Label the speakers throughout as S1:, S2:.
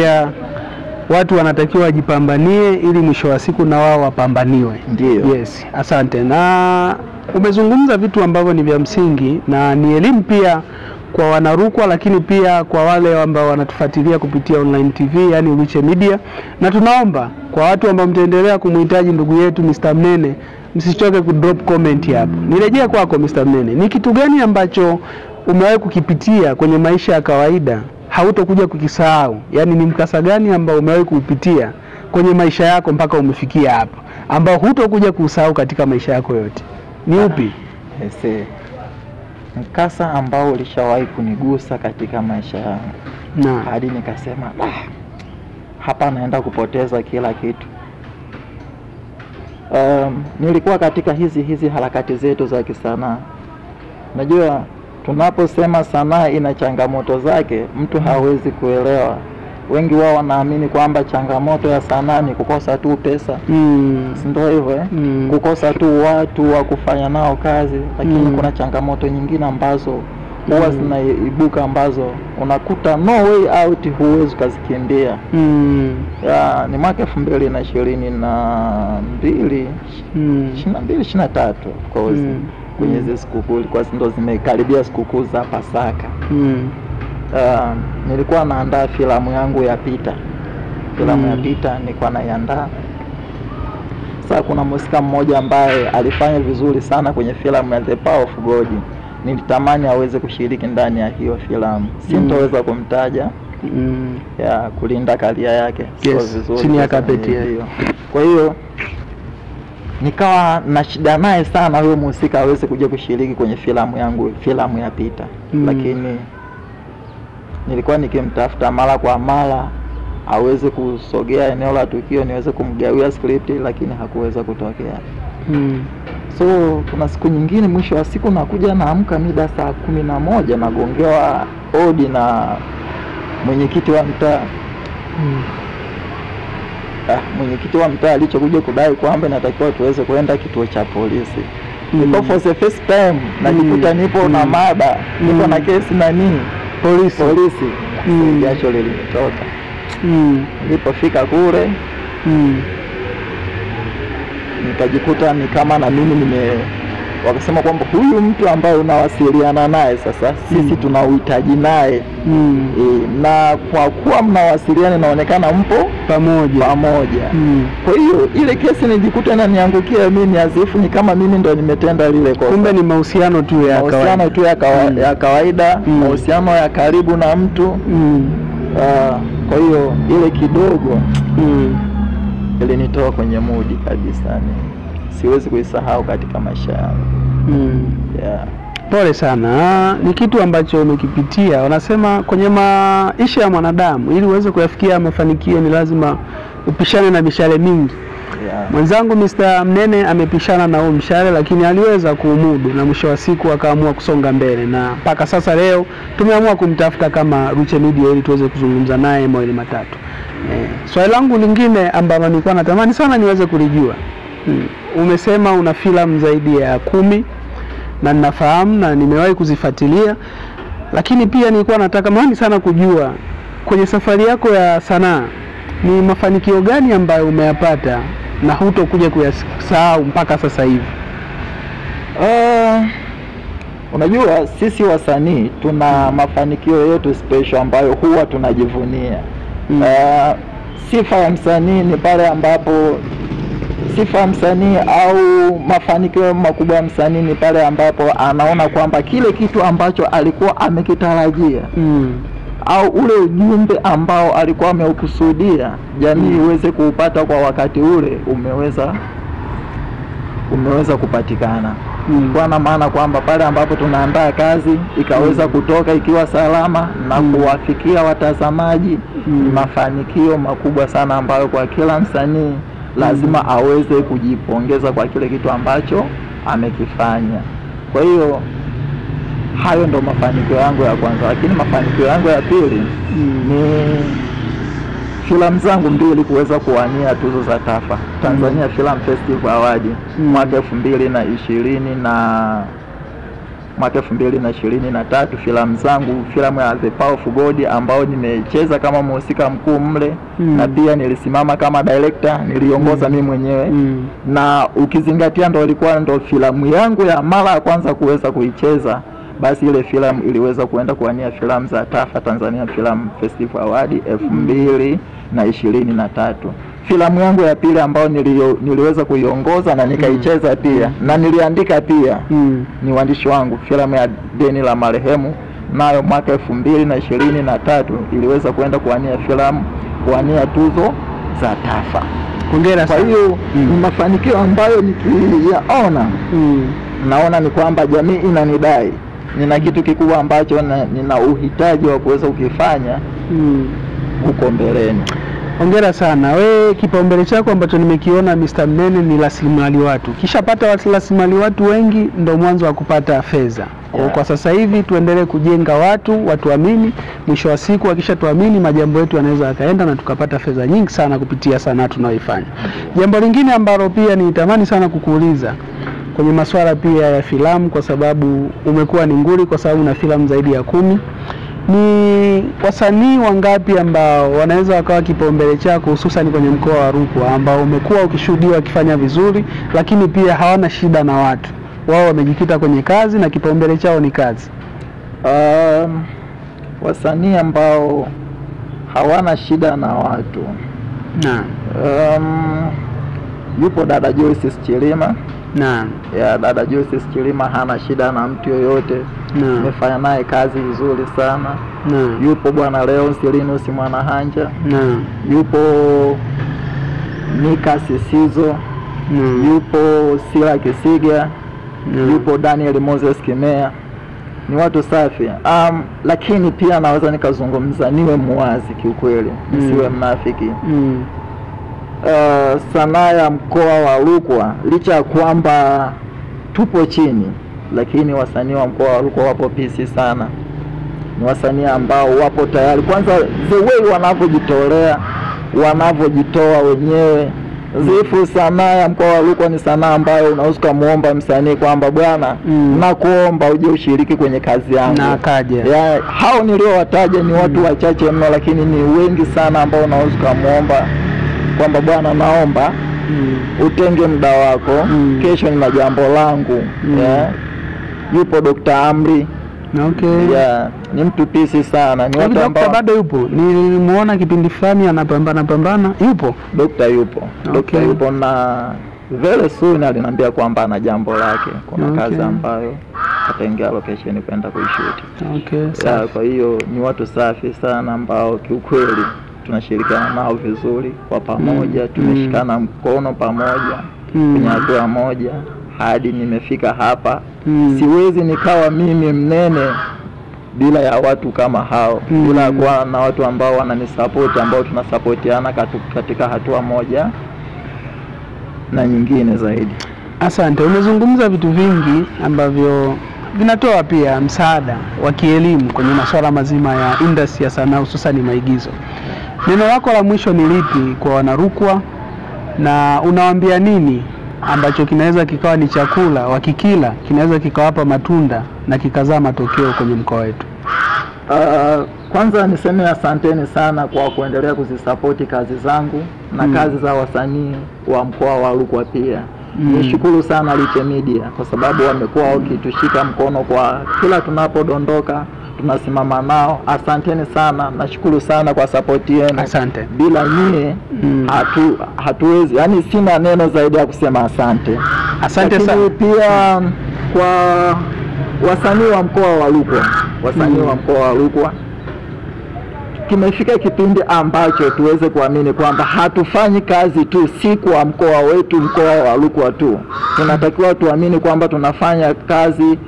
S1: pia watu wanatakiwa wajipambanie ili mwisho wa siku na wao wapambaniwe.
S2: Ndio.
S1: Yes, asante. Na umezungumza vitu ambavyo ni vya msingi na ni elimu pia kwa wanarukwa, lakini pia kwa wale ambao wanatufuatilia kupitia online TV, yani Uliche Media. Na tunaomba kwa watu ambao mtaendelea kumhitaji ndugu yetu Mr. Mnene, msichoke kudrop comment hapo. Nirejea kwako Mr. Mnene. Ni kitu gani ambacho umewahi kukipitia kwenye maisha ya kawaida hautokuja kukisahau? Yani ni mkasa gani ambao umewahi kupitia kwenye maisha yako mpaka umefikia hapa ambao hutokuja kusahau katika maisha yako yote? Ni upi?
S2: Mkasa ambao ulishawahi kunigusa katika maisha yangu.
S1: Na
S2: hadi nikasema hapa naenda kupoteza kila kitu. Nilikuwa katika hizi harakati zetu za kisanaa. Najua tunaposema sanaa ina changamoto zake, mtu hawezi kuelewa. Wengi wao wanaamini kwamba changamoto ya sanaa ni kukosa tu pesa. Ndio hivyo kukosa tu watu wa kufanya nao kazi, lakini kuna changamoto nyingine ambazo huwa zinaibuka ambazo unakuta no way out, huwezi kuzikimbia. Ni mwaka 2022 23 kwenye hizo sikukuu, kwa ndo zimekaribia sikukuu za Pasaka. Nilikuwa naandaa filamu yangu ya Pita. Filamu ya Pita nilikuwa naiandaa. Sasa kuna mhusika mmoja ambaye alifanya vizuri sana kwenye filamu ya The Power of God. Nilitamani aweze kushiriki ndani ya hiyo filamu. Sintoweza kumtaja ya kulinda karia yake.
S1: Yes, chini ya kapeti hiyo.
S2: Kwa hiyo nikawa na shida naye sana huyo mhusika aweze kuja kushiriki kwenye filamu yangu, filamu ya Pita. Lakini nilikuwa nikimtafuta mara kwa mara aweze kusogea eneo la tukio niweze kumgawia script, lakini hakuweza kutokea. So kuna siku nyingine mwisho wa siku nakuja naamka mida saa 11 nagongewa odi na mwenyekiti wa mtaa. Mwenyekiti wa mtaa alichokuja kudai kwamba natakiwa tuweze kwenda kituo cha polisi. Niko for the first time najikuta nipo na mada, nipo na kesi na nini polisi. Jasho lilinitoka. Nilipofika kule nikajikuta ni kama na mimi wakasema kwamba huyu mtu ambaye unawasiliana naye sasa sisi tunauhitaji naye. Na kwa kuwa mnawasiliana inaonekana mpo pamoja. Kwa hiyo ile kesi nijikuta inaniangukia mimi azifu ni kama mimi ndo nimetenda lile kosa.
S1: Kumbe ni mahusiano tu ya
S2: kawaida, mahusiano ya karibu na mtu. Kwa hiyo ile kidogo ilinitoa kwenye mudi kabisa. Siwezi kuisahau katika maisha yangu.
S1: Pole sana. Ni kitu ambacho umekipitia. Wanasema kwenye maisha ya mwanadamu ili uweze kuyafikia mafanikio ni lazima upishane na mishale mingi. Mwenzangu Mr. Mnene amepishana na huo mshale, lakini aliweza kuumudu na mwisho wa siku akaamua kusonga mbele, na mpaka sasa leo tumeamua kumtafuta kama Uliche Media ili tuweze kuzungumza naye mawili matatu. Swali langu lingine ambalo nilikuwa natamani sana niweze kulijua. Umesema una filamu zaidi ya 10 na ninafahamu na nimewahi kuzifuatilia, lakini pia nilikuwa nataka maana sana kujua kwenye safari yako ya sanaa ni mafanikio gani ambayo umeyapata na hutokuja kuyasahau mpaka sasa hivi?
S2: Unajua sisi wasanii tuna mafanikio yetu special ambayo huwa tunajivunia. Sifa ya msanii ni pale ambapo au mafanikio makubwa ya msanii ni pale ambapo anaona kwamba kile kitu ambacho alikuwa amekitarajia au ule ujumbe ambao alikuwa ameukusudia jamii iweze kuupata kwa wakati ule umeweza kupatikana. Kwa na maana kwamba pale ambapo tunaandaa kazi ikaweza kutoka ikiwa salama na kuwafikia watazamaji, mafanikio makubwa sana ambayo kwa kila msanii lazima aweze kujipongeza kwa kile kitu ambacho amekifanya. Kwa hiyo hayo ndo mafanikio yangu ya kwanza, lakini mafanikio yangu ya pili ni filamu zangu mbili kuweza kuwania tuzo za TAFA, Tanzania Film Festival Award mwaka 2020 mwaka 2023 filamu zangu, filamu ya The Power of God ambao nimecheza kama mhusika mkuu mle, na pia nilisimama kama director, niliongoza mimi mwenyewe. Na ukizingatia ndo filamu yangu ya mara ya kwanza kuweza kuicheza, basi ile filamu iliweza kuenda kuwania filamu za TAFA Tanzania Film Festival Award 2023. Filamu yangu ya pili ambayo niliweza kuiongoza na nikaicheza pia na niliandika pia ni uandishi wangu, filamu ya Deni la Marehemu, nayo mwaka 2023 iliweza kuenda kuwania tuzo za TAFA.
S1: Hongera sana.
S2: Kwa hiyo ni mafanikio ambayo nikiyaona naona ni kwamba jamii inanidai. Nina kitu kikubwa ambacho nina uhitaji wa kuweza kukifanya huko mbeleni.
S1: Hongera sana. We, kipaumbele chako ambacho nimekiona Mr. Mnene ni rasilimali watu. Kisha pata rasilimali watu wengi ndo mwanzo wa kupata fedha. Kwa sasa hivi tuendelee kujenga watu waamini, mwisho wa siku wakisha tuamini majambo yetu yanaweza yakaenda na tukapata fedha nyingi sana kupitia sanaa tunayoifanya. Jambo lingine ambalo pia nitamani sana kukuuliza kwenye masuala pia ya filamu, kwa sababu umekuwa ni nguli kwa sababu na filamu zaidi ya 10. Ni wasanii wangapi ambao wanaweza wakawa kipaumbele chako hususan kwenye mkoa wa Rukwa ambao umekuwa ukishuhudiwa wakifanya vizuri lakini pia hawana shida na watu? Wao wamejikita kwenye kazi na kipaumbele chao ni kazi.
S2: Wasanii ambao hawana shida na watu. Yupo dada Joyce Chilima. Ya dada Joyce Chilima hana shida na mtu yoyote. Nimefanya naye kazi vizuri sana. Yupo bwana Leon Silinus Mwanahanja. Yupo Mika Sisizo. Yupo Sila Kisiga. Yupo Daniel Moses Kimea. Ni watu safi. Lakini pia naweza nikazungumza, niwe muwazi kiukweli, nisiwe mnafiki. Sanaa ya mkoa wa Rukwa, licha kwamba tupo chini, lakini wasanii wa mkoa wa Rukwa wapo pisi sana. Ni wasanii ambao wapo tayari, kwanza the way wanavyojitolea, wanavyojitoa wenyewe. Zifu sanaa ya mkoa wa Rukwa ni sanaa ambayo unaweza muomba msanii kwamba bwana nakuomba uje ushiriki kwenye kazi yangu
S1: na akaje.
S2: Hao niliowataja ni watu wachache mno, lakini ni wengi sana ambao unaweza muomba kwamba bwana naomba utenge muda wako, kesho ni jambo langu. Yupo Dr. Amri. Ni mtu pisi sana. Ni watu ambao
S1: bado yupo. Nilimuona kipindi fulani anapambana. Yupo?
S2: Dr. yupo. Dr. yupo na very soon aliniambia kwamba ana jambo lake. Kuna kazi ambayo ataingia location kwenda kuishoot. Kwa hiyo ni watu safi sana ambao kiukweli tunashirikiana nao vizuri kwa pamoja. Tumeshikana mkono pamoja kwenye hatua moja hadi nimefika hapa. Siwezi nikawa mimi Mnene bila ya watu kama hao, bila kuwa na watu ambao wananisupport, ambao tunasupportiana katika hatua moja na nyingine zaidi.
S1: Asante. Umezungumza vitu vingi ambavyo vinatoa pia msaada wa kielimu kwenye masuala mazima ya industry ya sanaa hususan maigizo. Neno lako la mwisho ni lipi kwa Wanarukwa, na unawaambia nini ambacho kinaweza kikawa ni chakula wakikila kinaweza kikawapa matunda na kikazaa matokeo kwenye mkoa wetu?
S2: Kwanza niseme asanteni sana kwa kuendelea kuzisapoti kazi zangu na kazi za wasanii wa mkoa wa Rukwa pia. Nishukuru sana Liche Media kwa sababu wamekuwa wakitushika mkono kwa kila tunapodondoka, tunasimama nao. Asanteni sana, nashukuru sana kwa support yenu.
S1: Asante.
S2: Bila nyie hatuwezi, yani sina neno zaidi ya kusema asante.
S1: Asante sana.
S2: Pia kwa wasanii wa mkoa wa Rukwa, wa mkoa wa Rukwa, kimefika kipindi ambacho tuweze kuamini kwamba hatufanyi kazi tu si kwa mkoa wetu, mkoa wa Rukwa tu. Tunatakiwa tuamini kwamba tunafanya kazi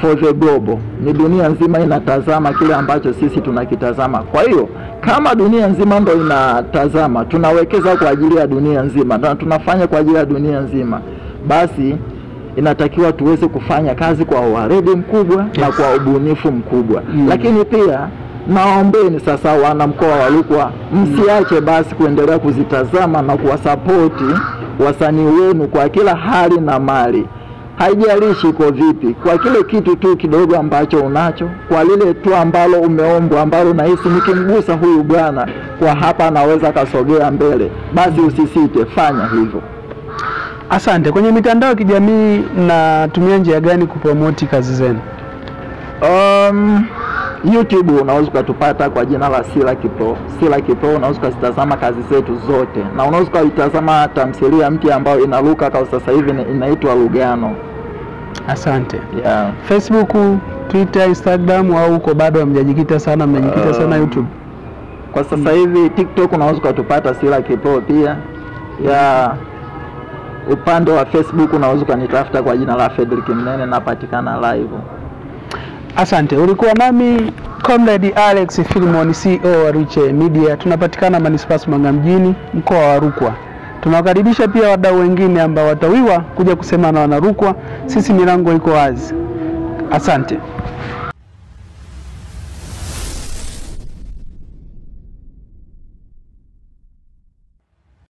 S2: for the global. Ni dunia nzima inatazama kile ambacho sisi tunakitazama. Kwa hiyo kama dunia nzima ndo inatazama, tunawekeza kwa ajili ya dunia nzima na tunafanya kwa ajili ya dunia nzima, basi inatakiwa tuweze kufanya kazi kwa uharedi mkubwa na kwa ubunifu mkubwa. Lakini pia naombeni sasa wana mkoa wa Rukwa, msiache basi kuendelea kuzitazama na kuwasapoti wasanii wenu kwa kila hali na mali. haijalishi iko vipi, kwa kile kitu tu kidogo ambacho unacho, kwa lile tu ambalo umeombwa, ambalo unahisi nikimgusa huyu bwana kwa hapa anaweza kasogea mbele, basi usisite, fanya hivyo.
S1: Asante. Kwenye mitandao ya kijamii mnatumia njia gani kupromoti kazi zenu?
S2: YouTube unaweza kutupata kwa jina la Silaki Pro. Silaki Pro unaweza kutazama kazi zetu zote, na unaweza kutazama tamthilia mpya ambayo inaruka kwa sasa hivi inaitwa Lugano.
S1: Asante.
S2: Yeah.
S1: Facebook, Twitter, Instagram au uko bado hamjajikita sana, mmejikita sana YouTube?
S2: Kwa sasa hivi TikTok unaweza kutupata Silaki Pro pia. Ya upande wa Facebook unaweza kunitafuta kwa jina la Fredrick Mnene, napatikana live.
S1: Asante. Ulikuwa nami Comrade Alex Philemon, CEO wa Riche Media. Tunapatikana Manispaa Sumbawanga mjini, mkoa wa Rukwa. Tunawakaribisha pia wadau wengine ambao watawiwa kuja kusema na Wanarukwa. Sisi milango iko wazi. Asante.